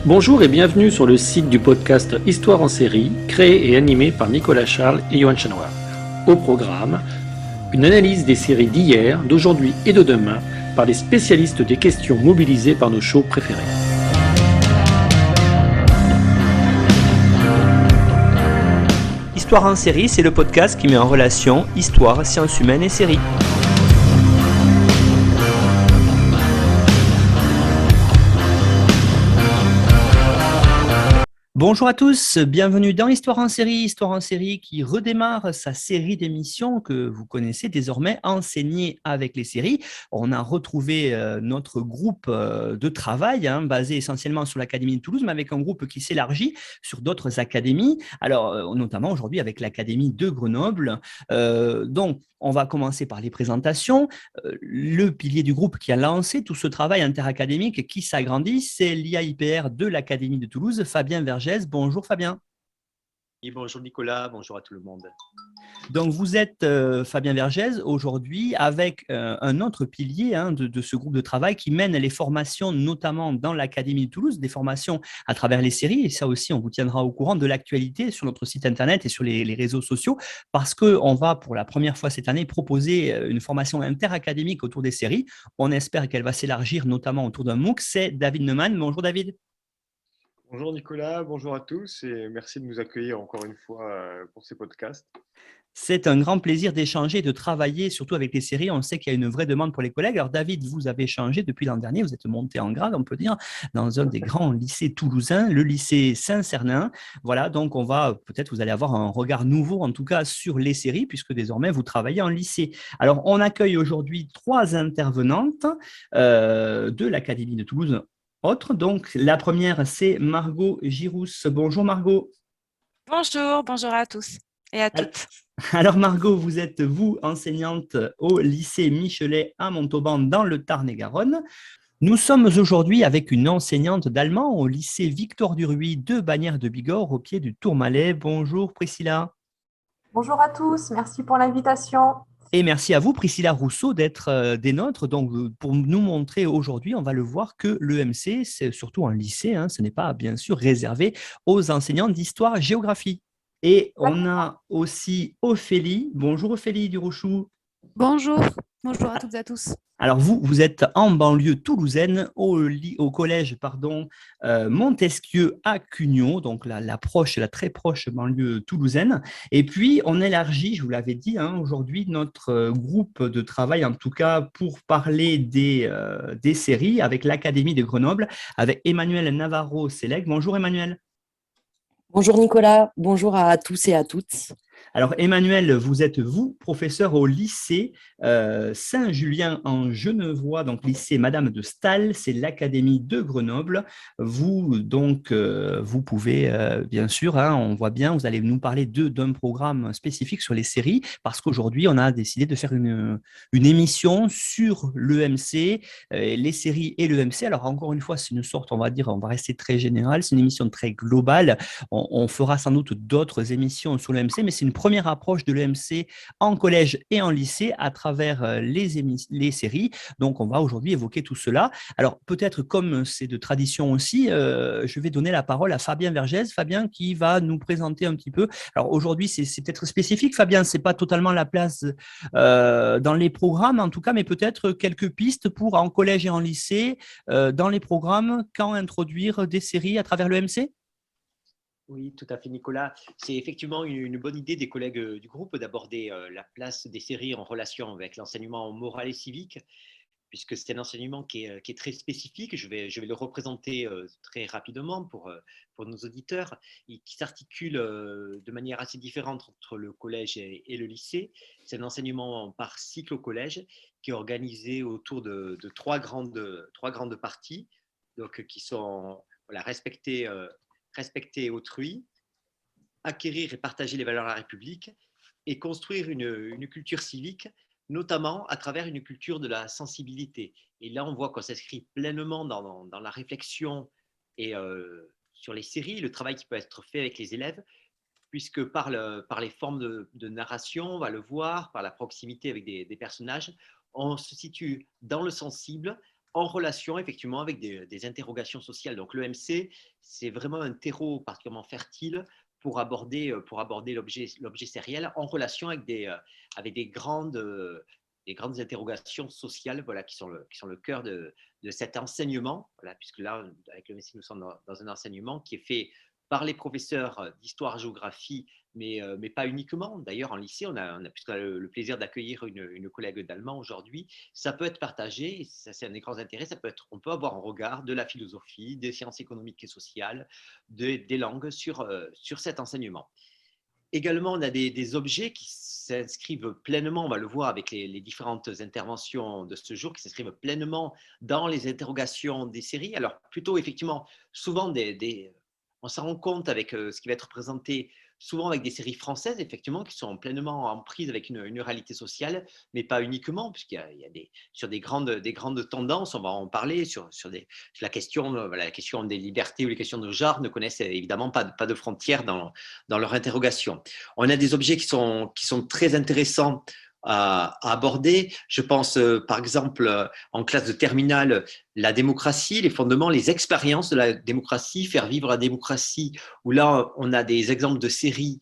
Bonjour et bienvenue sur le site du podcast Histoire en série, créé et animé par Nicolas Charles et Johan Chanoir. Au programme, une analyse des séries d'hier, d'aujourd'hui et de demain par les spécialistes des questions mobilisées par nos shows préférés. Histoire en série, c'est le podcast qui met en relation histoire, sciences humaines et séries. Bonjour à tous, bienvenue dans Histoire en série qui redémarre sa série d'émissions que vous connaissez désormais, Enseigner avec les séries. On a retrouvé notre groupe de travail, basé essentiellement sur l'Académie de Toulouse, mais avec un groupe qui s'élargit sur d'autres académies, alors notamment aujourd'hui avec l'Académie de Grenoble. Donc, on va commencer par les présentations. Le pilier du groupe qui a lancé tout ce travail interacadémique qui s'agrandit, c'est l'IAIPR de l'Académie de Toulouse, Fabien Vergès. Bonjour Fabien. Et bonjour Nicolas, bonjour à tout le monde. Donc vous êtes Fabien Vergès aujourd'hui avec un autre pilier de ce groupe de travail qui mène les formations notamment dans l'Académie de Toulouse, des formations à travers les séries, et ça aussi on vous tiendra au courant de l'actualité sur notre site internet et sur les réseaux sociaux, parce qu'on va pour la première fois cette année proposer une formation interacadémique autour des séries. On espère qu'elle va s'élargir notamment autour d'un MOOC. C'est David Neumann. Bonjour David. Bonjour Nicolas, bonjour à tous et merci de nous accueillir encore une fois pour ces podcasts. C'est un grand plaisir d'échanger, de travailler, surtout avec les séries. On sait qu'il y a une vraie demande pour les collègues. Alors David, vous avez changé depuis l'an dernier, vous êtes monté en grade, on peut dire, dans un des grands lycées toulousains, le lycée Saint-Cernin. Voilà, donc on va, peut-être vous allez avoir un regard nouveau, en tout cas, sur les séries, puisque désormais vous travaillez en lycée. Alors on accueille aujourd'hui 3 intervenantes de l'Académie de Toulouse. Donc la première, c'est Margot Girousse. Bonjour Margot. Bonjour à tous et à toutes. Alors Margot, vous êtes enseignante au lycée Michelet à Montauban dans le Tarn-et-Garonne. Nous sommes aujourd'hui avec une enseignante d'allemand au lycée Victor Duruy de Bagnères de Bigorre au pied du Tourmalet. Bonjour Priscilla. Bonjour à tous, merci pour l'invitation. Et merci à vous, Priscilla Rousseau, d'être des nôtres. Donc, pour nous montrer aujourd'hui, on va le voir que l'EMC, c'est surtout un lycée, ce n'est pas bien sûr réservé aux enseignants d'histoire-géographie. Et on a aussi Ophélie. Bonjour Ophélie Durochou. Bonjour à toutes et à tous. Alors vous êtes en banlieue toulousaine au collège Montesquieu à Cugnot, donc la très proche banlieue toulousaine. Et puis on élargit, je vous l'avais dit, aujourd'hui notre groupe de travail, en tout cas pour parler des séries avec l'Académie de Grenoble, avec Emmanuel Navarro-Sélec. Bonjour Emmanuel. Bonjour Nicolas, bonjour à tous et à toutes. Alors Emmanuel, vous êtes professeur au lycée Saint-Julien en Genevois, donc lycée Madame de Staël, c'est l'Académie de Grenoble. Vous vous pouvez bien sûr, on voit bien, vous allez nous parler d'un programme spécifique sur les séries, parce qu'aujourd'hui on a décidé de faire une émission sur l'EMC, les séries et l'EMC. Alors encore une fois, c'est une sorte, on va rester très général, c'est une émission très globale. On fera sans doute d'autres émissions sur l'EMC, mais c'est une première approche de l'EMC en collège et en lycée à travers les séries. Donc, on va aujourd'hui évoquer tout cela. Alors, peut-être comme c'est de tradition aussi, je vais donner la parole à Fabien Vergès. Fabien qui va nous présenter un petit peu. Alors, aujourd'hui, c'est peut-être spécifique, Fabien, ce n'est pas totalement la place dans les programmes, en tout cas, mais peut-être quelques pistes pour en collège et en lycée, dans les programmes, quand introduire des séries à travers l'EMC. Oui, tout à fait Nicolas. C'est effectivement une bonne idée des collègues du groupe d'aborder la place des séries en relation avec l'enseignement moral et civique, puisque c'est un enseignement qui est très spécifique. Je vais le représenter très rapidement pour nos auditeurs, et qui s'articule de manière assez différente entre le collège et le lycée. C'est un enseignement par cycle au collège qui est organisé autour de trois grandes parties, donc, qui sont respecter autrui, acquérir et partager les valeurs de la République et construire une culture civique, notamment à travers une culture de la sensibilité. Et là, on voit qu'on s'inscrit pleinement dans la réflexion et sur les séries, le travail qui peut être fait avec les élèves, puisque par les formes de narration, on va le voir, par la proximité avec des personnages, on se situe dans le sensible en relation effectivement avec des interrogations sociales. Donc l'EMC, c'est vraiment un terreau particulièrement fertile pour aborder l'objet sériel en relation avec des grandes interrogations sociales, voilà, qui sont le cœur de cet enseignement, voilà, puisque là, avec l'EMC, nous sommes dans un enseignement qui est fait par les professeurs d'histoire-géographie, mais pas uniquement. D'ailleurs, en lycée, puisqu'on a le plaisir d'accueillir une collègue d'allemand aujourd'hui, ça peut être partagé, et ça c'est un des grands intérêts, on peut avoir un regard de la philosophie, des sciences économiques et sociales, des langues sur cet enseignement. Également, on a des objets qui s'inscrivent pleinement, on va le voir avec les différentes interventions de ce jour, qui s'inscrivent pleinement dans les interrogations des séries. Alors plutôt effectivement, souvent on s'en rend compte avec ce qui va être présenté, souvent avec des séries françaises, effectivement, qui sont pleinement en prise avec une réalité sociale, mais pas uniquement, puisqu'il y a sur des grandes tendances, on va en parler, sur la question, voilà, la question des libertés ou les questions de genre ne connaissent évidemment pas de frontières dans leur interrogation. On a des objets qui sont très intéressants à aborder. Je pense par exemple en classe de terminale, la démocratie, les fondements, les expériences de la démocratie, faire vivre la démocratie, où là on a des exemples de séries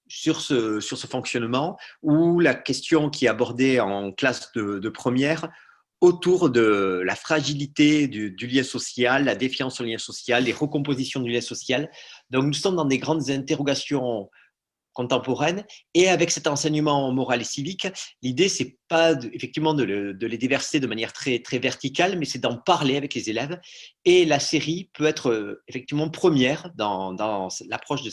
sur ce fonctionnement, ou la question qui est abordée en classe de première autour de la fragilité du lien social, la défiance au lien social, les recompositions du lien social. Donc nous sommes dans des grandes interrogations contemporaine. Et avec cet enseignement moral et civique, l'idée, c'est pas effectivement de les déverser de manière très, très verticale, mais c'est d'en parler avec les élèves. Et la série peut être effectivement première dans l'approche de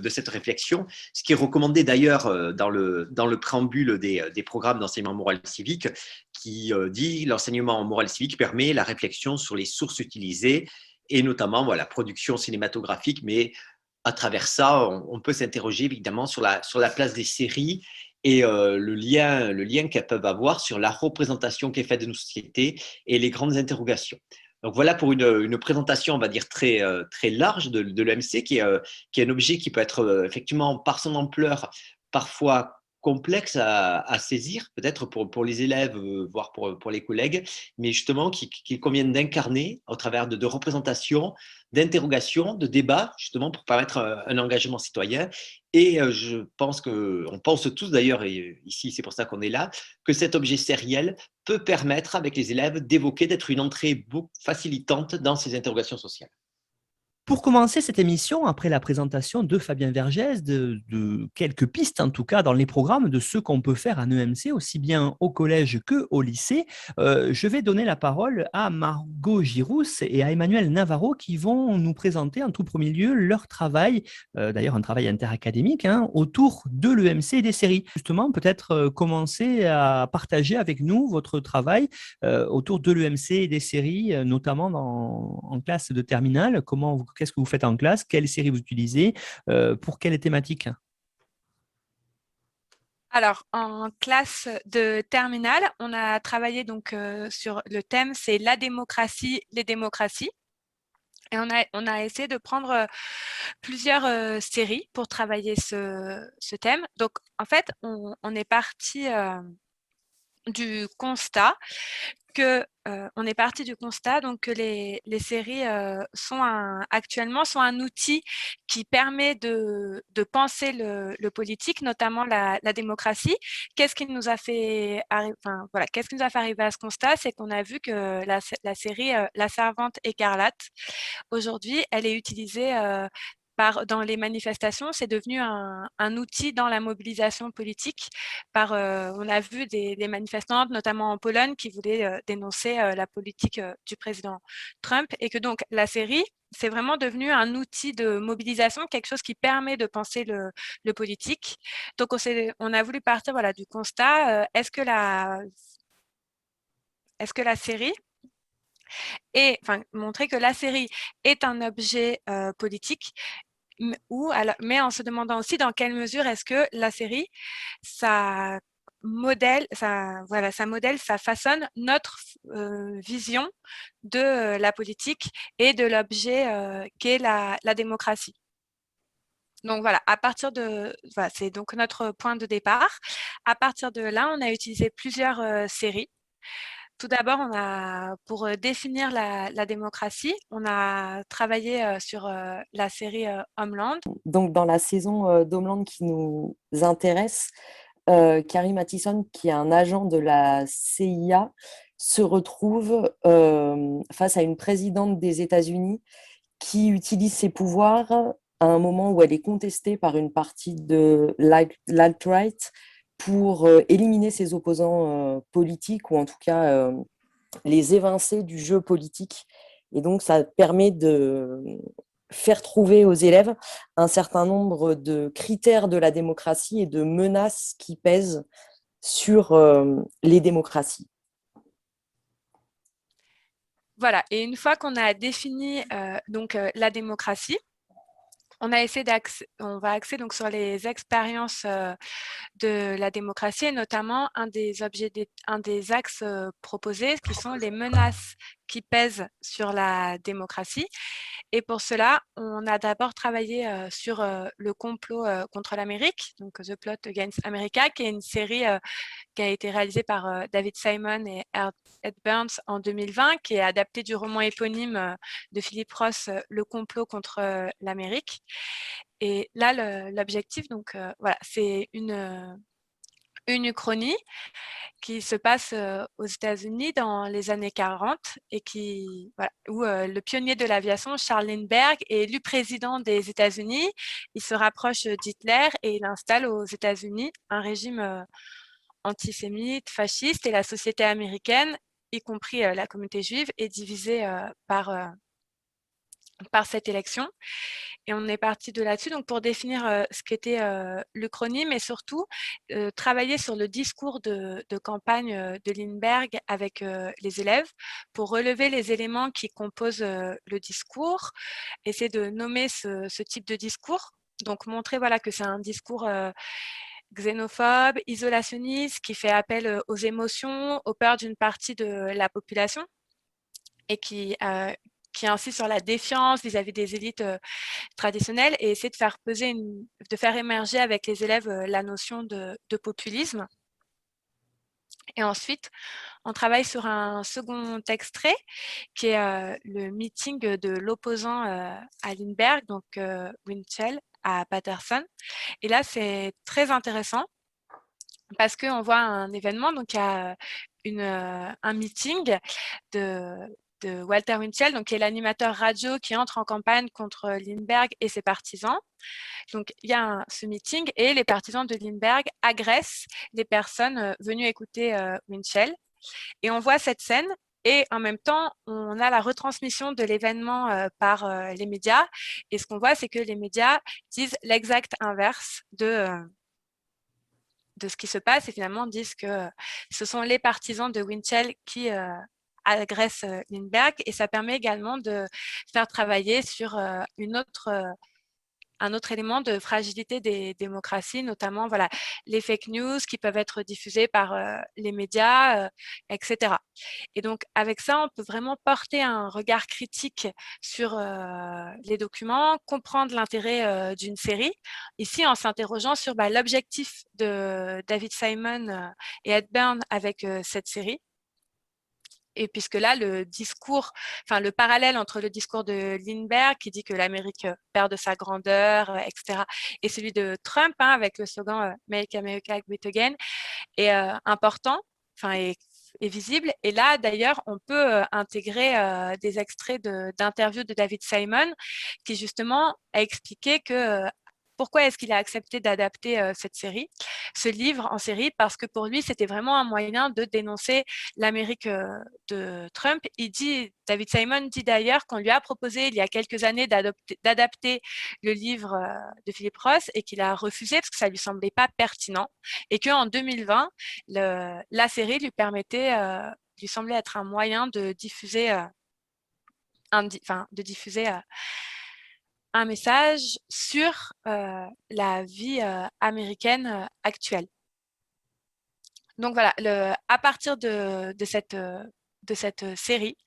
cette réflexion, ce qui est recommandé d'ailleurs dans le préambule des programmes d'enseignement moral et civique, qui dit l'enseignement moral et civique permet la réflexion sur les sources utilisées et notamment voilà, la production cinématographique, mais à travers ça, on peut s'interroger évidemment sur la place des séries et le lien qu'elles peuvent avoir sur la représentation qui est faite de nos sociétés et les grandes interrogations. Donc voilà pour une présentation, on va dire, très, très large de l'EMC, qui est un objet qui peut être effectivement, par son ampleur, parfois complexe à saisir, peut-être pour les élèves, voire pour les collègues, mais justement qu'il convient d'incarner au travers de représentations, d'interrogations, de débats, justement pour permettre un engagement citoyen. Et je pense on pense tous d'ailleurs, et ici c'est pour ça qu'on est là, que cet objet sériel peut permettre avec les élèves d'évoquer, d'être une entrée facilitante dans ces interrogations sociales. Pour commencer cette émission, après la présentation de Fabien Vergès, de quelques pistes en tout cas dans les programmes de ce qu'on peut faire en EMC, aussi bien au collège qu'au lycée, je vais donner la parole à Margot Girousse et à Emmanuel Navarro qui vont nous présenter en tout premier lieu leur travail, d'ailleurs un travail interacadémique, autour de l'EMC et des séries. Justement, peut-être commencer à partager avec nous votre travail autour de l'EMC et des séries, notamment en classe de terminale. Qu'est-ce que vous faites en classe? Quelle série vous utilisez? Pour quelle thématique? Alors, en classe de terminale, on a travaillé donc sur le thème, c'est la démocratie, les démocraties. Et on a essayé de prendre plusieurs séries pour travailler ce thème. Donc, en fait, on est parti du constat donc que les séries actuellement sont un outil qui permet de penser le politique, notamment la démocratie. Qu'est-ce qui nous a fait arriver à ce constat? C'est qu'on a vu que la série La Servante écarlate, aujourd'hui, elle est utilisée dans les manifestations, c'est devenu un outil dans la mobilisation politique. On a vu des manifestantes, notamment en Pologne, qui voulaient dénoncer la politique du président Trump, et que donc la série, c'est vraiment devenu un outil de mobilisation, quelque chose qui permet de penser le politique. Donc on a voulu partir du constat, est-ce que la série montrer que la série est un objet politique, mais en se demandant aussi dans quelle mesure est-ce que la série, ça façonne notre vision de la politique et de l'objet qu'est la démocratie. Donc voilà, c'est donc notre point de départ. À partir de là, on a utilisé plusieurs séries. Tout d'abord, pour définir la démocratie, on a travaillé sur la série Homeland. Donc, dans la saison d'Homeland qui nous intéresse, Carrie Mathison, qui est un agent de la CIA, se retrouve face à une présidente des États-Unis qui utilise ses pouvoirs à un moment où elle est contestée par une partie de l'alt-right pour éliminer ses opposants politiques ou en tout cas les évincer du jeu politique. Et donc, ça permet de faire trouver aux élèves un certain nombre de critères de la démocratie et de menaces qui pèsent sur les démocraties. Voilà, et une fois qu'on a défini la démocratie, on va axer donc sur les expériences de la démocratie et notamment un des axes proposés qui sont les menaces qui pèsent sur la démocratie. Et pour cela, on a d'abord travaillé sur le complot contre l'Amérique, donc The Plot Against America, qui est une série qui a été réalisée par David Simon et Ed Burns en 2020, qui est adaptée du roman éponyme de Philip Roth, Le complot contre l'Amérique. Et là, l'objectif, donc voilà, c'est une uchronie qui se passe aux États-Unis dans les années 40 et où le pionnier de l'aviation, Charles Lindbergh, est élu président des États-Unis. Il se rapproche d'Hitler et il installe aux États-Unis un régime antisémite, fasciste, et la société américaine, y compris la communauté juive, est divisée par cette élection. Et on est parti de là-dessus donc pour définir ce qu'était l'Uchronie, mais surtout travailler sur le discours de campagne de Lindbergh avec les élèves pour relever les éléments qui composent le discours, essayer de nommer ce type de discours, donc montrer voilà, que c'est un discours xénophobe, isolationniste, qui fait appel aux émotions, aux peurs d'une partie de la population et qui insiste sur la défiance vis-à-vis des élites traditionnelles et essayer de faire émerger avec les élèves la notion de populisme. Et ensuite, on travaille sur un second extrait qui est le meeting de l'opposant à Lindbergh, donc Winchell, à Patterson. Et là, c'est très intéressant parce qu'on voit un événement, donc il y a un meeting de Walter Winchell, donc, qui est l'animateur radio qui entre en campagne contre Lindbergh et ses partisans. Donc, il y a ce meeting et les partisans de Lindbergh agressent les personnes venues écouter Winchell. Et on voit cette scène et en même temps, on a la retransmission de l'événement par les médias. Et ce qu'on voit, c'est que les médias disent l'exact inverse de ce qui se passe et finalement disent que ce sont les partisans de Winchell qui agressent Lindbergh, et ça permet également de faire travailler sur un autre élément de fragilité des démocraties, notamment voilà, les fake news qui peuvent être diffusées par les médias, etc. Et donc, avec ça, on peut vraiment porter un regard critique sur les documents, comprendre l'intérêt d'une série. Ici, en s'interrogeant sur l'objectif de David Simon et Ed Burns avec cette série. Et puisque là, le parallèle entre le discours de Lindbergh, qui dit que l'Amérique perd de sa grandeur, etc., et celui de Trump, avec le slogan Make America Great Again, est important, est visible. Et là, d'ailleurs, on peut intégrer des extraits d'interviews de David Simon, qui justement a expliqué que pourquoi est-ce qu'il a accepté d'adapter ce livre en série? Parce que pour lui, c'était vraiment un moyen de dénoncer l'Amérique de Trump. David Simon dit d'ailleurs qu'on lui a proposé il y a quelques années d'adapter le livre de Philip Roth et qu'il a refusé parce que ça lui semblait pas pertinent, et qu'en 2020, la série lui semblait être un moyen de diffuser un message sur la vie américaine actuelle. Donc voilà, à partir de cette série,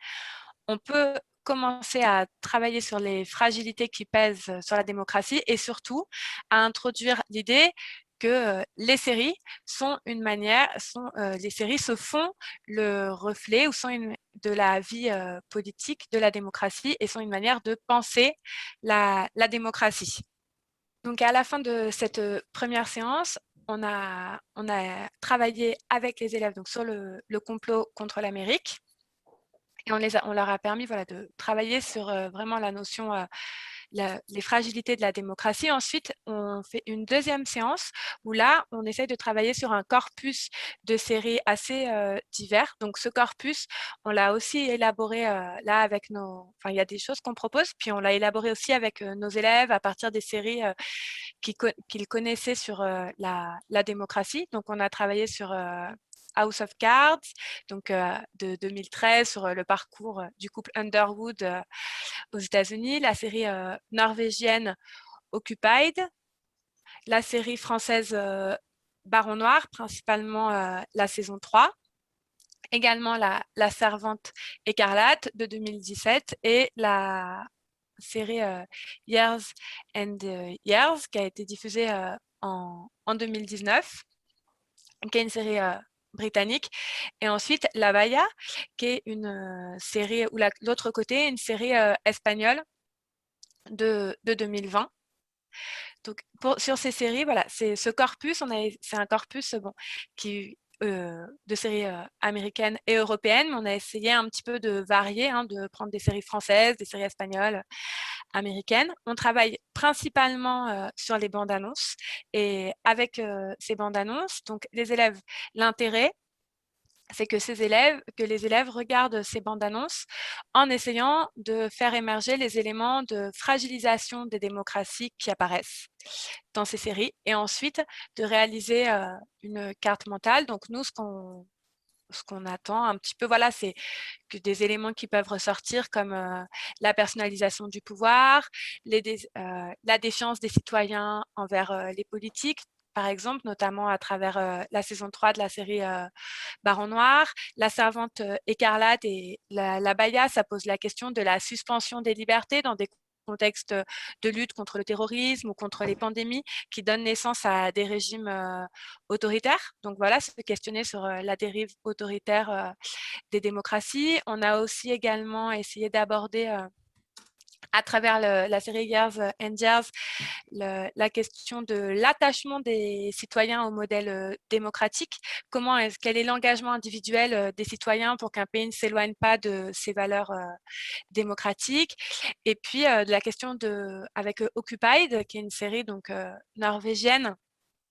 on peut commencer à travailler sur les fragilités qui pèsent sur la démocratie et surtout à introduire l'idée que les séries sont une manière, les séries se font le reflet ou sont de la vie politique de la démocratie et sont une manière de penser la démocratie. Donc, à la fin de cette première séance, on a travaillé avec les élèves donc, sur le complot contre l'Amérique. Et on leur a permis voilà, de travailler sur vraiment la notion, les fragilités de la démocratie. Ensuite, on fait une deuxième séance où là, on essaye de travailler sur un corpus de séries assez divers. Donc, ce corpus, on l'a aussi élaboré là avec nos... Enfin, il y a des choses qu'on propose, puis on l'a élaboré aussi avec nos élèves à partir des séries qu'ils connaissaient sur la démocratie. Donc, on a travaillé sur House of Cards, donc de 2013, sur le parcours du couple Underwood aux États-Unis, la série norvégienne Occupied, la série française Baron Noir, principalement la saison 3, également la Servante écarlate de 2017 et la série Years and Years qui a été diffusée en 2019, qui est une série britannique. Et ensuite, La Baya, qui est une série, ou l'autre côté, une série espagnole de 2020. Donc, sur ces séries, voilà, c'est ce corpus, c'est un corpus de séries américaines et européennes, mais on a essayé un petit peu de varier, de prendre des séries françaises, des séries espagnoles, américaines. On travaille principalement sur les bandes annonces et avec ces bandes annonces, donc les élèves, l'intérêt, c'est que les élèves regardent ces bandes annonces en essayant de faire émerger les éléments de fragilisation des démocraties qui apparaissent dans ces séries et ensuite de réaliser une carte mentale. Donc nous, ce qu'on attend un petit peu, voilà, c'est que des éléments qui peuvent ressortir comme la personnalisation du pouvoir, la défiance des citoyens envers les politiques, par exemple, notamment à travers la saison 3 de la série Baron Noir, la Servante écarlate et la Baya, ça pose la question de la suspension des libertés dans des contextes de lutte contre le terrorisme ou contre les pandémies qui donnent naissance à des régimes autoritaires. Donc voilà, se questionner sur la dérive autoritaire des démocraties. On a aussi également essayé d'aborder à travers la série Years and Years, la question de l'attachement des citoyens au modèle démocratique. Quel est l'engagement individuel des citoyens pour qu'un pays ne s'éloigne pas de ses valeurs démocratiques. Et puis, de la question avec Occupied, qui est une série donc, norvégienne,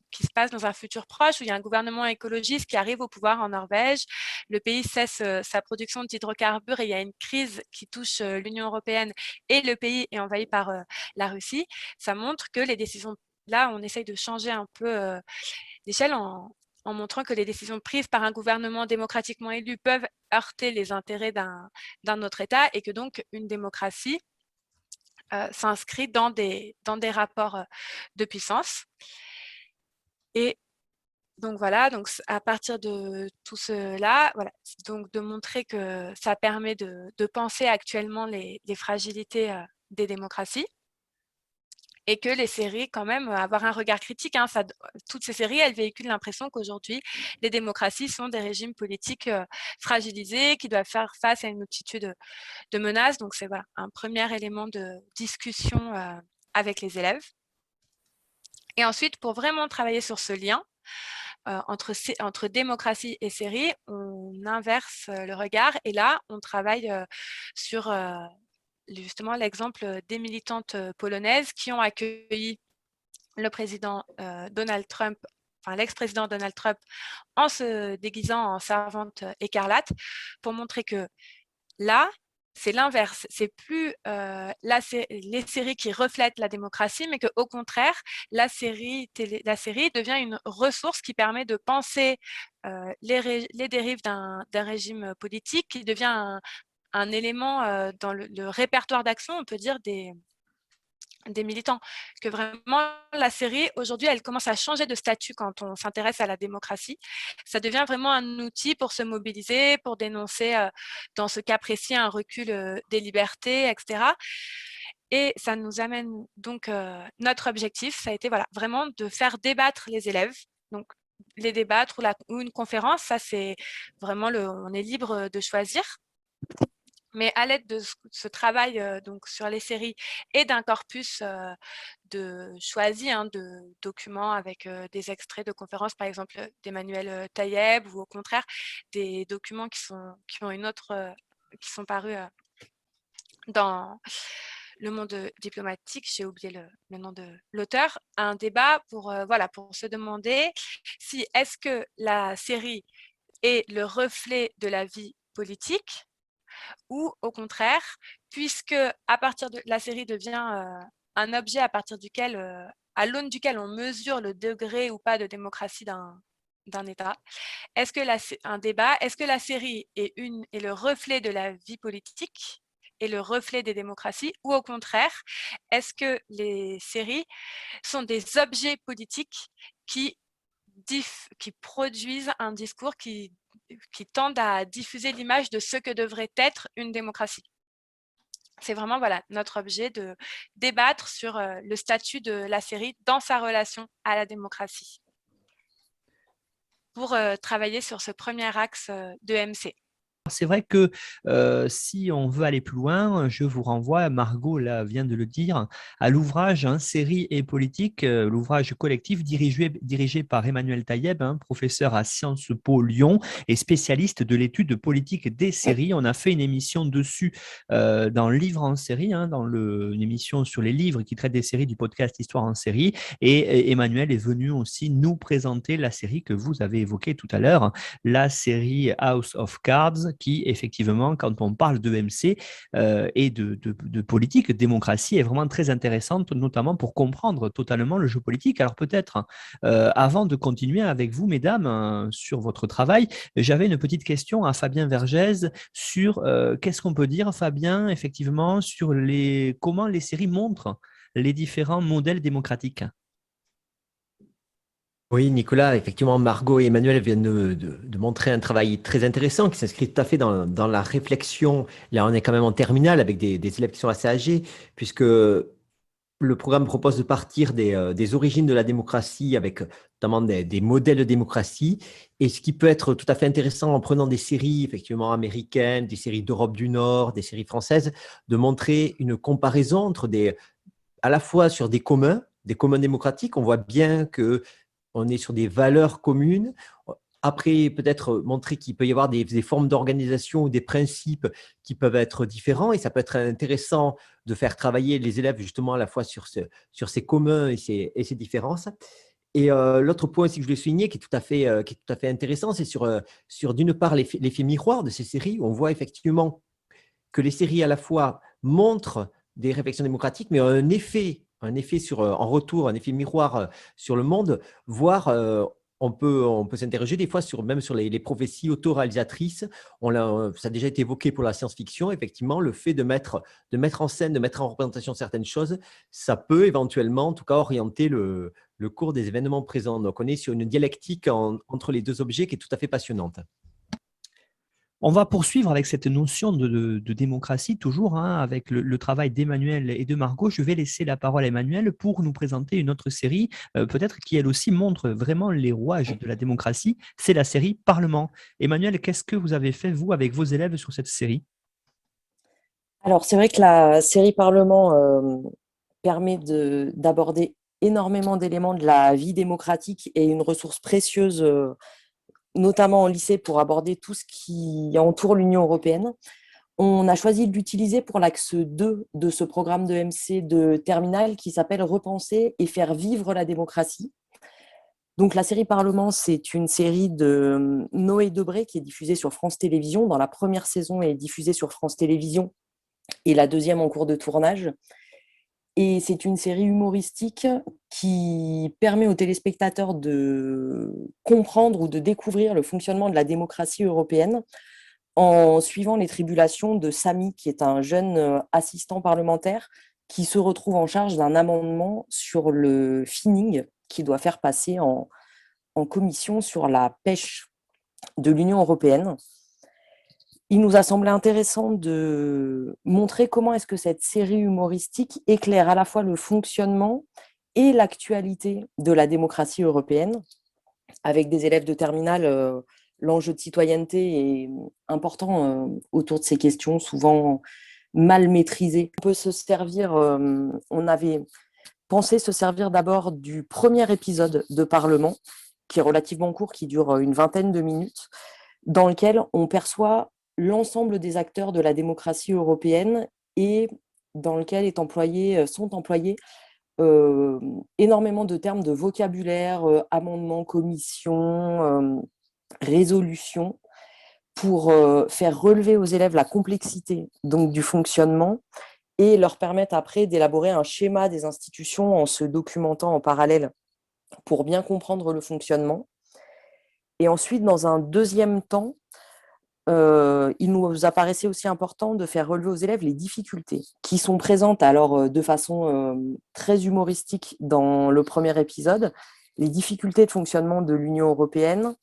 qui se passe dans un futur proche où il y a un gouvernement écologiste qui arrive au pouvoir en Norvège. Le pays cesse sa production d'hydrocarbures et il y a une crise qui touche l'Union européenne et le pays est envahi par la Russie. Ça montre que les décisions, là, on essaye de changer un peu l'échelle en montrant que les décisions prises par un gouvernement démocratiquement élu peuvent heurter les intérêts d'un autre État et que donc une démocratie s'inscrit dans des rapports de puissance. Et donc voilà, donc à partir de tout cela, voilà, donc de montrer que ça permet de penser actuellement les fragilités des démocraties et que les séries, quand même, avoir un regard critique. Toutes ces séries, elles véhiculent l'impression qu'aujourd'hui, les démocraties sont des régimes politiques fragilisés, qui doivent faire face à une multitude de menaces. Donc c'est voilà, un premier élément de discussion avec les élèves. Et ensuite, pour vraiment travailler sur ce lien entre démocratie et série, on inverse le regard et là, on travaille sur justement l'exemple des militantes polonaises qui ont accueilli le président Donald Trump, enfin l'ex-président Donald Trump, en se déguisant en servante écarlate pour montrer que là, c'est l'inverse. C'est plus les séries qui reflètent la démocratie, mais qu'au contraire, la série devient une ressource qui permet de penser les dérives d'un régime politique, qui devient un élément dans le répertoire d'action, on peut dire, des militants, que vraiment la série aujourd'hui elle commence à changer de statut quand on s'intéresse à la démocratie. Ça devient vraiment un outil pour se mobiliser, pour dénoncer dans ce cas précis un recul des libertés, etc. Et ça nous amène donc, notre objectif, ça a été voilà, vraiment de faire débattre les élèves. Donc, les débattre ou une conférence, ça c'est vraiment on est libre de choisir. Mais à l'aide de ce travail donc sur les séries et d'un corpus de choisi de documents avec des extraits de conférences, par exemple d'Emmanuel Taïeb, ou au contraire des documents qui ont une autre, qui sont parus dans Le Monde diplomatique, j'ai oublié le nom de l'auteur, un débat pour voilà, pour se demander si est-ce que la série est le reflet de la vie politique, ou au contraire, puisque à partir de la série devient un objet à partir duquel, à l'aune duquel on mesure le degré ou pas de démocratie d'un État. Est-ce que un débat, est-ce que la série est le reflet de la vie politique et le reflet des démocraties, ou au contraire, est-ce que les séries sont des objets politiques qui produisent un discours qui tendent à diffuser l'image de ce que devrait être une démocratie? C'est vraiment voilà, notre objet de débattre sur le statut de la série dans sa relation à la démocratie, pour travailler sur ce premier axe de MC. C'est vrai que si on veut aller plus loin, je vous renvoie, Margot là, vient de le dire, à l'ouvrage Série et politique, l'ouvrage collectif dirigé par Emmanuel Taïeb, professeur à Sciences Po Lyon et spécialiste de l'étude politique des séries. On a fait une émission dessus dans Livre en série, une émission sur les livres qui traitent des séries du podcast Histoire en série. Et Emmanuel est venu aussi nous présenter la série que vous avez évoquée tout à l'heure, la série House of Cards, qui, effectivement, quand on parle de MC et de politique, de démocratie, est vraiment très intéressante, notamment pour comprendre totalement le jeu politique. Alors peut-être, avant de continuer avec vous, mesdames, sur votre travail, j'avais une petite question à Fabien Vergès sur qu'est-ce qu'on peut dire, Fabien, effectivement, sur comment les séries montrent les différents modèles démocratiques. Oui, Nicolas, effectivement, Margot et Emmanuel viennent de montrer un travail très intéressant qui s'inscrit tout à fait dans la réflexion. Là, on est quand même en terminale avec des élèves qui sont assez âgés, puisque le programme propose de partir des origines de la démocratie avec notamment des modèles de démocratie. Et ce qui peut être tout à fait intéressant en prenant des séries effectivement américaines, des séries d'Europe du Nord, des séries françaises, de montrer une comparaison entre à la fois sur des communs démocratiques. On voit bien que on est sur des valeurs communes. Après, peut-être montrer qu'il peut y avoir des formes d'organisation ou des principes qui peuvent être différents. Et ça peut être intéressant de faire travailler les élèves justement à la fois sur ces communs et ces différences. Et l'autre point aussi que je voulais souligner, qui est tout à fait intéressant, c'est sur d'une part l'effet miroir de ces séries, où on voit effectivement que les séries à la fois montrent des réflexions démocratiques, mais ont un effet en retour, un effet miroir sur le monde, voire on peut s'interroger des fois même sur les prophéties autoréalisatrices. Ça a déjà été évoqué pour la science-fiction. Effectivement, le fait de mettre en scène, de mettre en représentation certaines choses, ça peut éventuellement, en tout cas, orienter le cours des événements présents. Donc, on est sur une dialectique entre les deux objets qui est tout à fait passionnante. On va poursuivre avec cette notion de démocratie, toujours avec le travail d'Emmanuel et de Margot. Je vais laisser la parole à Emmanuel pour nous présenter une autre série, peut-être qui elle aussi montre vraiment les rouages de la démocratie. C'est la série Parlement. Emmanuel, qu'est-ce que vous avez fait, vous, avec vos élèves sur cette série? Alors, c'est vrai que la série Parlement permet d'aborder énormément d'éléments de la vie démocratique et une ressource précieuse notamment au lycée, pour aborder tout ce qui entoure l'Union européenne. On a choisi de l'utiliser pour l'axe 2 de ce programme de MC de terminale qui s'appelle « Repenser et faire vivre la démocratie ». Donc, la série Parlement, c'est une série de Noé Debré qui est diffusée sur France Télévisions. Dans la première saison, elle est diffusée sur France Télévisions et la deuxième en cours de tournage. Et c'est une série humoristique qui permet aux téléspectateurs de comprendre ou de découvrir le fonctionnement de la démocratie européenne en suivant les tribulations de Samy, qui est un jeune assistant parlementaire qui se retrouve en charge d'un amendement sur le finning qu'il doit faire passer en commission sur la pêche de l'Union européenne. il nous a semblé intéressant de montrer comment est-ce que cette série humoristique éclaire à la fois le fonctionnement et l'actualité de la démocratie européenne. Avec des élèves de terminale, l'enjeu de citoyenneté est important autour de ces questions, souvent mal maîtrisées. On peut se servir, on avait pensé se servir d'abord du premier épisode de Parlement, qui est relativement court, qui dure une vingtaine de minutes, dans lequel on perçoit l'ensemble des acteurs de la démocratie européenne et dans lequel sont employés énormément de termes de vocabulaire, amendement, commission, résolution, pour faire relever aux élèves la complexité donc, du fonctionnement et leur permettre après d'élaborer un schéma des institutions en se documentant en parallèle pour bien comprendre le fonctionnement. Et ensuite, dans un deuxième temps, il nous apparaissait aussi important de faire relever aux élèves les difficultés qui sont présentes alors de façon très humoristique dans le premier épisode, les difficultés de fonctionnement de l'Union européenne,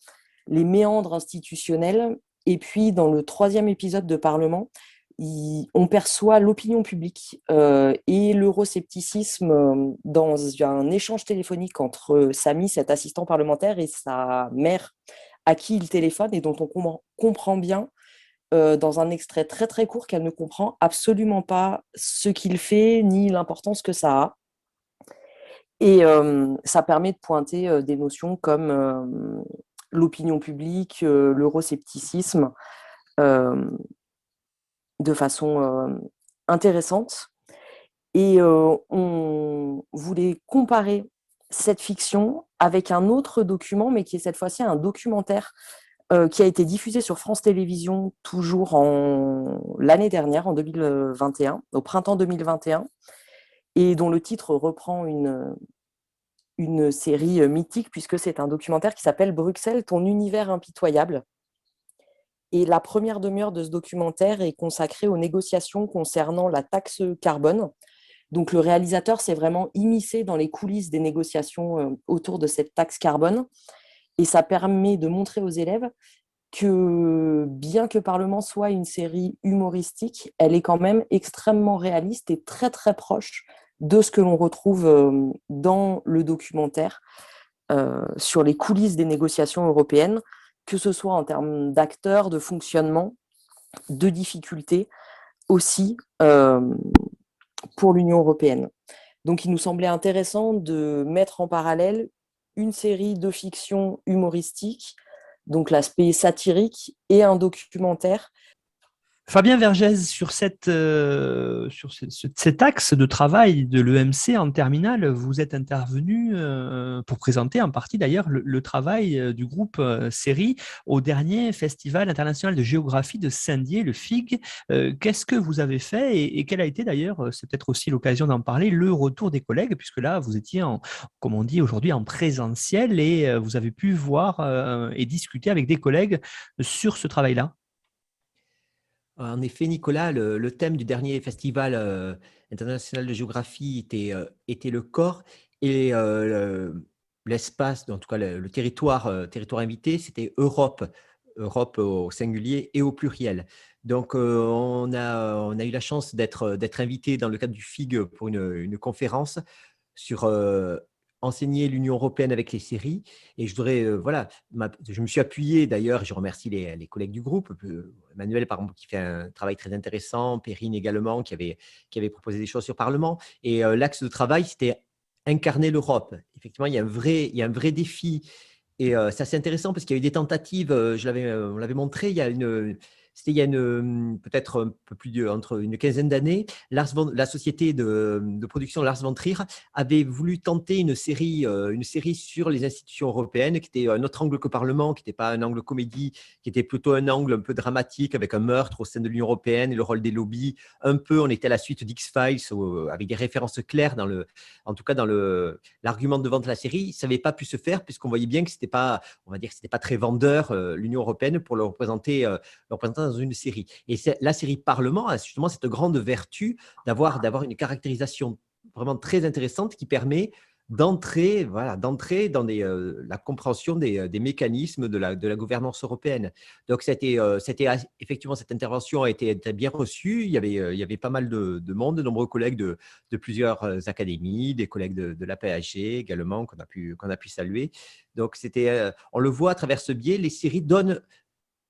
les méandres institutionnels, et puis dans le troisième épisode de Parlement, on perçoit l'opinion publique et l'euroscepticisme dans un échange téléphonique entre Samy, cet assistant parlementaire, et sa mère, à qui il téléphone et dont on comprend bien dans un extrait très très court qu'elle ne comprend absolument pas ce qu'il fait ni l'importance que ça a. Et ça permet de pointer des notions comme l'opinion publique, l'euroscepticisme, de façon intéressante. Et on voulait comparer cette fiction avec un autre document, mais qui est cette fois-ci un documentaire qui a été diffusé sur France Télévisions toujours l'année dernière, en 2021, au printemps 2021, et dont le titre reprend une série mythique, puisque c'est un documentaire qui s'appelle « Bruxelles, ton univers impitoyable ». Et la première demi-heure de ce documentaire est consacrée aux négociations concernant la taxe carbone. Donc le réalisateur s'est vraiment immiscé dans les coulisses des négociations autour de cette taxe carbone. Et ça permet de montrer aux élèves que bien que Parlement soit une série humoristique, elle est quand même extrêmement réaliste et très très proche de ce que l'on retrouve dans le documentaire sur les coulisses des négociations européennes, que ce soit en termes d'acteurs, de fonctionnement, de difficultés aussi pour l'Union européenne. Donc il nous semblait intéressant de mettre en parallèle une série de fiction humoristique, donc l'aspect satirique, et un documentaire. Fabien Vergès, sur cet axe de travail de l'EMC en terminale, vous êtes intervenu pour présenter en partie d'ailleurs le travail du groupe série au dernier Festival international de géographie de Saint-Dié, le FIG. Qu'est-ce que vous avez fait et quel a été d'ailleurs, c'est peut-être aussi l'occasion d'en parler, le retour des collègues, puisque là vous étiez, comme on dit aujourd'hui, en présentiel et vous avez pu voir et discuter avec des collègues sur ce travail-là. En effet, Nicolas, le thème du dernier festival international de géographie était le corps et l'espace, en tout cas le territoire invité, c'était Europe au singulier et au pluriel. Donc, on a eu la chance d'être invité dans le cadre du FIG pour une conférence sur enseigner l'Union européenne avec les séries. Et je voudrais, je me suis appuyé d'ailleurs, et je remercie les collègues du groupe, Emmanuel par exemple qui fait un travail très intéressant, Perrine également qui avait proposé des choses sur Parlement. Et l'axe de travail, c'était incarner l'Europe. Effectivement, il y a un vrai défi. Et c'est assez intéressant parce qu'il y a eu des tentatives, on l'avait montré, il y a peut-être un peu plus entre une quinzaine d'années, la société de production Lars von Trier avait voulu tenter une série sur les institutions européennes qui était un autre angle que Parlement, qui n'était pas un angle comédie, qui était plutôt un angle un peu dramatique avec un meurtre au sein de l'Union européenne et le rôle des lobbies. Un peu, on était à la suite d'X-Files avec des références claires en tout cas dans l'argument de vente de la série. Ça n'avait pas pu se faire puisqu'on voyait bien que c'était pas très vendeur l'Union européenne pour le représenter dans une série. Et la série Parlement a justement cette grande vertu d'avoir une caractérisation vraiment très intéressante qui permet d'entrer dans la compréhension des mécanismes de la gouvernance européenne. Donc, effectivement, cette intervention a été bien reçue. Il y avait pas mal de monde, de nombreux collègues de plusieurs académies, des collègues de l'APHG également, qu'on a pu saluer. Donc, on le voit à travers ce biais, les séries donnent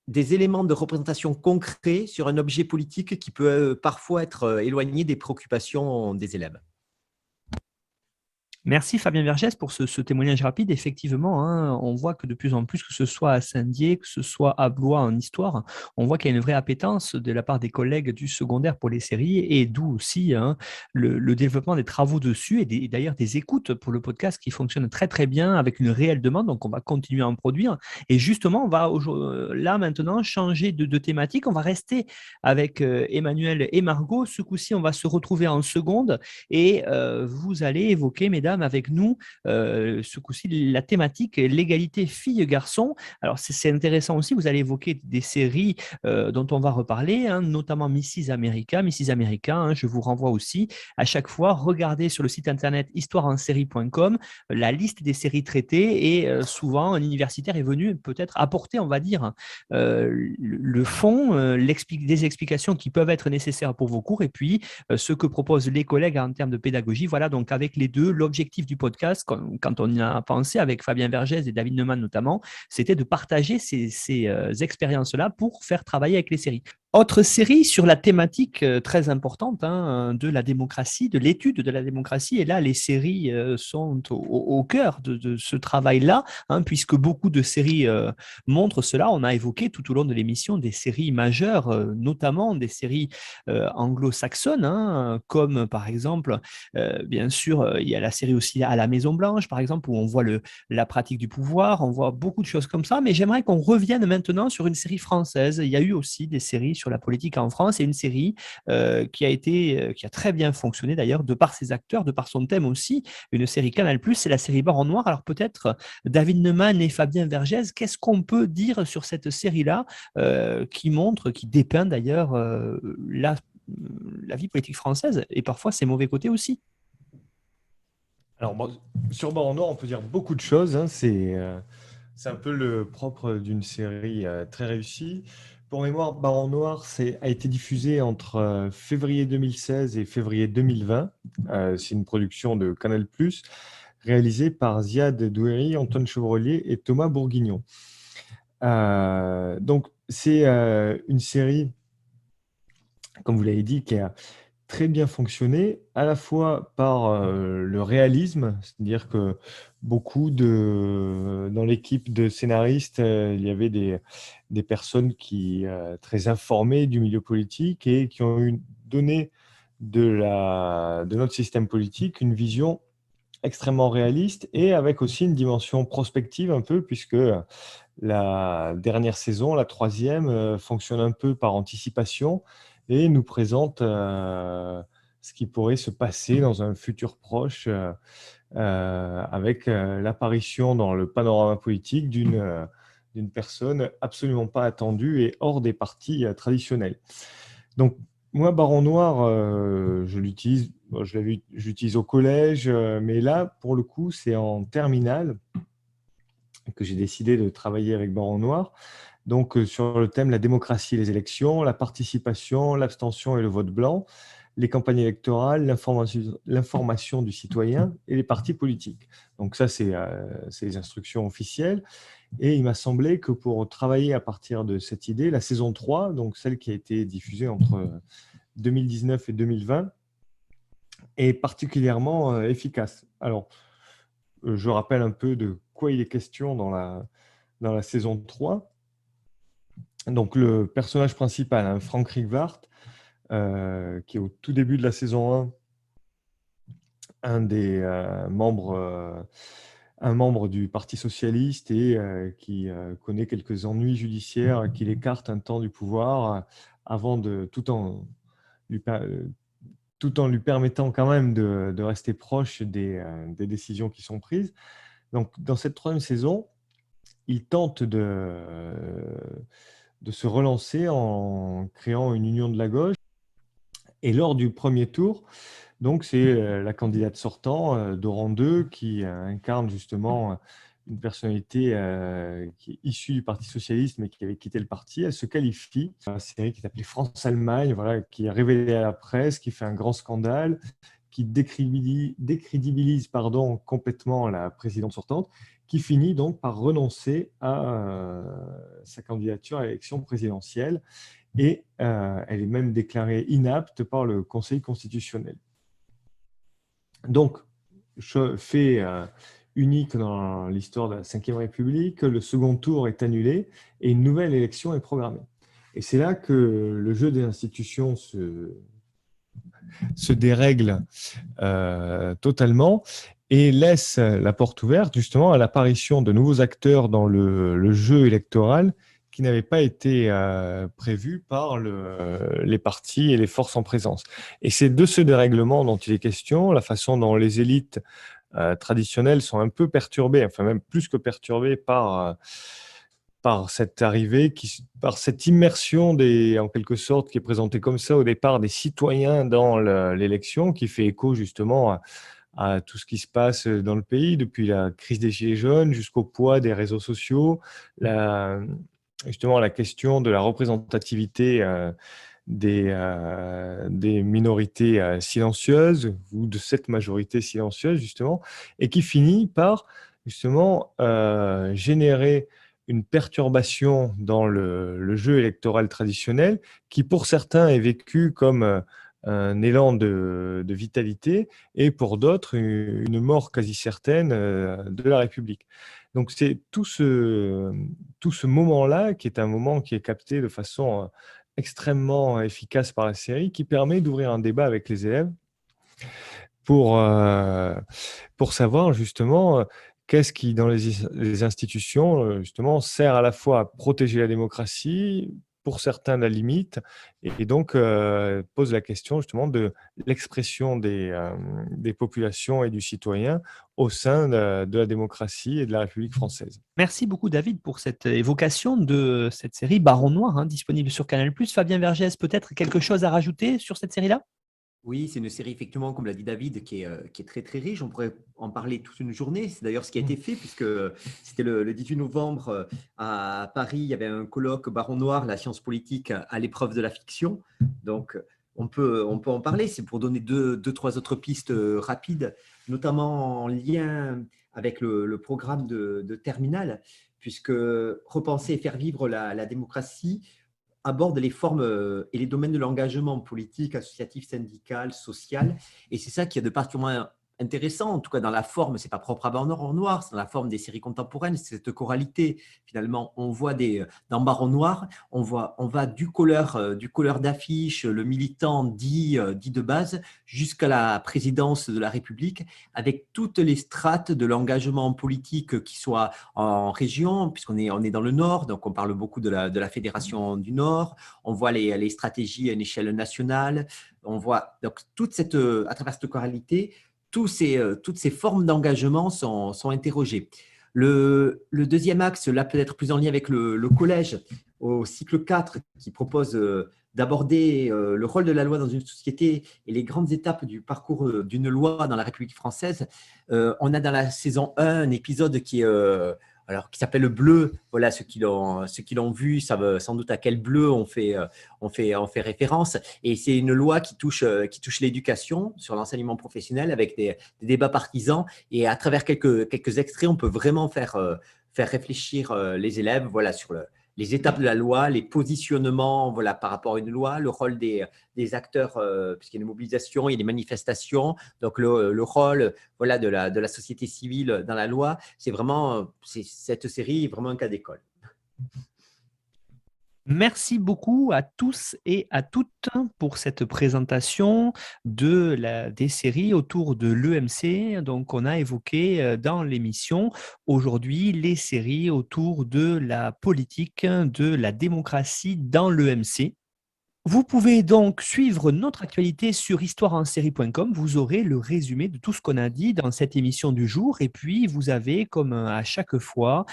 des éléments de représentation concrets sur un objet politique qui peut parfois être éloigné des préoccupations des élèves. Merci Fabien Vergès pour ce témoignage rapide. Effectivement, hein, on voit que de plus en plus, que ce soit à Saint-Dié, que ce soit à Blois en histoire, on voit qu'il y a une vraie appétence de la part des collègues du secondaire pour les séries et d'où aussi le développement des travaux dessus et d'ailleurs des écoutes pour le podcast qui fonctionnent très très bien avec une réelle demande. Donc on va continuer à en produire. Et justement, on va là maintenant changer de thématique. On va rester avec Emmanuel et Margot. Ce coup-ci, on va se retrouver en seconde et vous allez évoquer, mesdames, avec nous, ce coup-ci, la thématique l'égalité filles-garçons. Alors, c'est intéressant aussi, vous allez évoquer des séries dont on va reparler, hein, notamment Mrs. America, hein, je vous renvoie aussi à chaque fois, regardez sur le site internet histoireensérie.com la liste des séries traitées et souvent, un universitaire est venu peut-être apporter, on va dire, le fond, des explications qui peuvent être nécessaires pour vos cours et puis ce que proposent les collègues en termes de pédagogie. Voilà, donc avec les deux, l'objectif du podcast, quand on y a pensé avec Fabien Vergès et David Neumann notamment, c'était de partager ces expériences-là pour faire travailler avec les séries. Autre série sur la thématique très importante de la démocratie, de l'étude de la démocratie. Et là, les séries sont au cœur de ce travail-là, puisque beaucoup de séries montrent cela. On a évoqué tout au long de l'émission des séries majeures, notamment des séries anglo-saxonnes, comme par exemple, bien sûr, il y a la série aussi à la Maison-Blanche, par exemple, où on voit la pratique du pouvoir, on voit beaucoup de choses comme ça. Mais j'aimerais qu'on revienne maintenant sur une série française. Il y a eu aussi des séries sur la politique en France et une série qui a très bien fonctionné d'ailleurs de par ses acteurs, de par son thème aussi, une série Canal+, c'est la série Baron Noir. Alors peut-être David Neumann et Fabien Vergès, qu'est-ce qu'on peut dire sur cette série-là qui dépeint d'ailleurs la vie politique française et parfois ses mauvais côtés aussi? Alors, sur Baron Noir, on peut dire beaucoup de choses, hein. C'est un peu le propre d'une série très réussie. Pour mémoire, Baron Noir a été diffusé entre février 2016 et février 2020. C'est une production de Canal+, réalisée par Ziad Doueri, Antoine Chevrolier et Thomas Bourguignon. Donc, c'est une série, comme vous l'avez dit, qui a très bien fonctionné, à la fois par le réalisme, c'est-à-dire que dans l'équipe de scénaristes, il y avait des personnes très informées du milieu politique et qui ont donné de notre système politique une vision extrêmement réaliste et avec aussi une dimension prospective un peu, puisque la dernière saison, la troisième, fonctionne un peu par anticipation et nous présente ce qui pourrait se passer dans un futur proche avec l'apparition dans le panorama politique d'une personne absolument pas attendue et hors des partis traditionnels. Donc, moi, Baron Noir, je l'utilise au collège, mais là, pour le coup, c'est en terminale que j'ai décidé de travailler avec Baron Noir. Donc, sur le thème la démocratie et les élections, la participation, l'abstention et le vote blanc, les campagnes électorales, l'information du citoyen et les partis politiques. Donc ça, c'est les instructions officielles. Et il m'a semblé que pour travailler à partir de cette idée, la saison 3, donc celle qui a été diffusée entre 2019 et 2020, est particulièrement efficace. Alors, je rappelle un peu de quoi il est question dans la saison 3. Donc, le personnage principal, Frank Rivart, qui est au tout début de la saison 1, un membre du Parti socialiste et qui connaît quelques ennuis judiciaires qui l'écartent un temps du pouvoir tout en lui permettant quand même de rester proche des décisions qui sont prises. Donc, dans cette troisième saison, il tente de se relancer en créant une union de la gauche. Et lors du premier tour, Donc, c'est la candidate sortant, Doran II, qui incarne justement une personnalité qui est issue du Parti socialiste, mais qui avait quitté le parti. Elle se qualifie. C'est une série qui est appelée France-Allemagne, voilà, qui est révélée à la presse, qui fait un grand scandale, qui décrédibilise complètement la présidente sortante, qui finit donc par renoncer à sa candidature à l'élection présidentielle. Et elle est même déclarée inapte par le Conseil constitutionnel. Donc, fait unique dans l'histoire de la Ve République, le second tour est annulé et une nouvelle élection est programmée. Et c'est là que le jeu des institutions se dérègle totalement et laisse la porte ouverte justement à l'apparition de nouveaux acteurs dans le jeu électoral qui n'avaient pas été prévus par les partis et les forces en présence. Et c'est de ce dérèglement dont il est question, la façon dont les élites traditionnelles sont un peu perturbées, enfin même plus que perturbées par cette arrivée, par cette immersion en quelque sorte, qui est présentée comme ça au départ, des citoyens dans l'élection, qui fait écho justement à tout ce qui se passe dans le pays, depuis la crise des Gilets jaunes jusqu'au poids des réseaux sociaux, justement la question de la représentativité des minorités silencieuses, ou de cette majorité silencieuse, justement, et qui finit par justement générer une perturbation dans le jeu électoral traditionnel qui, pour certains, est vécu comme un élan de vitalité et pour d'autres, une mort quasi certaine de la République. Donc, c'est tout ce moment-là qui est un moment qui est capté de façon extrêmement efficace par la série, qui permet d'ouvrir un débat avec les élèves pour savoir justement qu'est-ce qui, dans les institutions, justement, sert à la fois à protéger la démocratie, pour certains la limite, et donc pose la question justement de l'expression des populations et du citoyen au sein de la démocratie et de la République française. Merci beaucoup, David, pour cette évocation de cette série Baron Noir, hein, disponible sur Canal+. Fabien Vergès, peut-être quelque chose à rajouter sur cette série-là? Oui, c'est une série, effectivement, comme l'a dit David, qui est très, très riche. On pourrait en parler toute une journée. C'est d'ailleurs ce qui a été fait, puisque c'était le 18 novembre à Paris. Il y avait un colloque Baron Noir, la science politique à l'épreuve de la fiction. Donc, on peut en parler. C'est pour donner deux, trois autres pistes rapides, notamment en lien avec le programme de Terminal, puisque repenser et faire vivre la démocratie aborde les formes et les domaines de l'engagement politique, associatif, syndical, social. Et c'est ça qui est de particulièrement intéressant, en tout cas dans la forme, ce n'est pas propre à Baron Noir, c'est dans la forme des séries contemporaines, c'est cette choralité. Finalement, on voit dans Baron Noir, on va du colleur d'affiche, le militant dit de base, jusqu'à la présidence de la République, avec toutes les strates de l'engagement politique, qui soit en région, puisqu'on est dans le Nord, donc on parle beaucoup de la Fédération du Nord, on voit les stratégies à une échelle nationale, on voit donc à travers cette choralité, toutes ces formes d'engagement sont interrogées. Le deuxième axe, là peut-être plus en lien avec le collège, au cycle 4, qui propose d'aborder le rôle de la loi dans une société et les grandes étapes du parcours d'une loi dans la République française. On a dans la saison 1 un épisode qui s'appelle le bleu. Voilà, ceux qui l'ont vu savent sans doute à quel bleu on fait référence. Et c'est une loi qui touche l'éducation sur l'enseignement professionnel avec des débats partisans. Et à travers quelques extraits, on peut vraiment faire réfléchir les élèves, voilà, sur les étapes de la loi, les positionnements, voilà, par rapport à une loi, le rôle des acteurs, puisqu'il y a une mobilisation, il y a des manifestations, donc le rôle, voilà, de la société civile dans la loi. Cette série est vraiment un cas d'école. Merci beaucoup à tous et à toutes pour cette présentation des séries autour de l'EMC. Donc, on a évoqué dans l'émission aujourd'hui les séries autour de la politique, de la démocratie dans l'EMC. Vous pouvez donc suivre notre actualité sur histoireensérie.com. Vous aurez le résumé de tout ce qu'on a dit dans cette émission du jour. Et puis, vous avez, comme à chaque fois,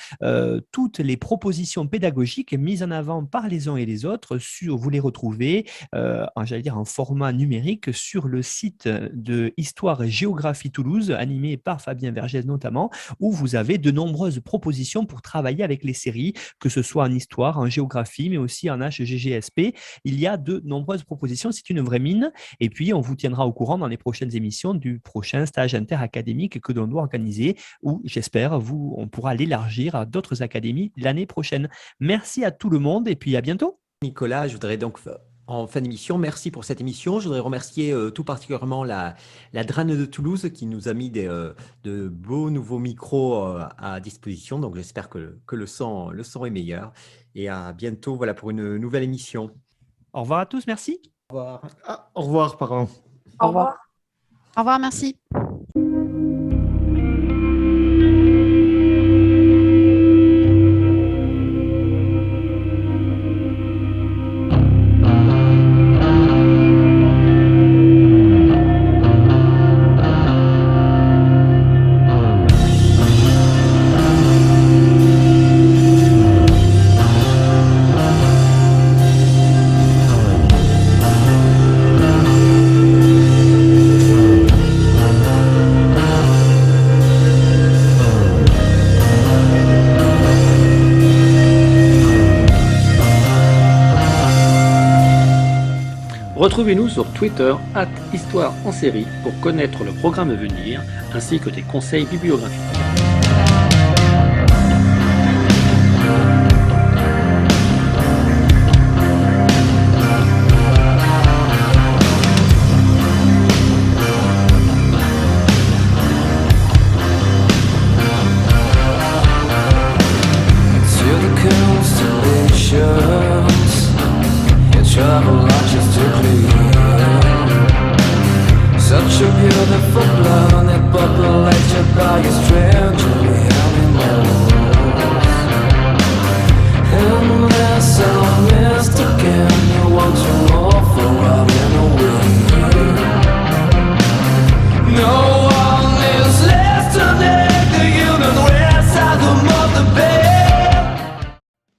toutes les propositions pédagogiques mises en avant par les uns et les autres. Vous les retrouvez, en format numérique sur le site de Histoire et Géographie Toulouse, animé par Fabien Vergès notamment, où vous avez de nombreuses propositions pour travailler avec les séries, que ce soit en histoire, en géographie, mais aussi en HGGSP. Il y a de nombreuses propositions, c'est une vraie mine. Et puis, on vous tiendra au courant dans les prochaines émissions du prochain stage interacadémique que l'on doit organiser, où j'espère on pourra l'élargir à d'autres académies l'année prochaine. Merci à tout le monde et puis à bientôt. Nicolas, je voudrais donc, en fin d'émission, merci pour cette émission. Je voudrais remercier tout particulièrement la DRAN de Toulouse qui nous a mis de beaux nouveaux micros à disposition. Donc, j'espère que le son est meilleur. Et à bientôt pour une nouvelle émission. Au revoir à tous, merci. Au revoir. Au revoir, pardon. Au revoir. Au revoir, merci. Retrouvez-nous sur Twitter @Histoire en série pour connaître le programme à venir ainsi que des conseils bibliographiques. Travel logistically, such a beautiful planet populated by a strangely animal.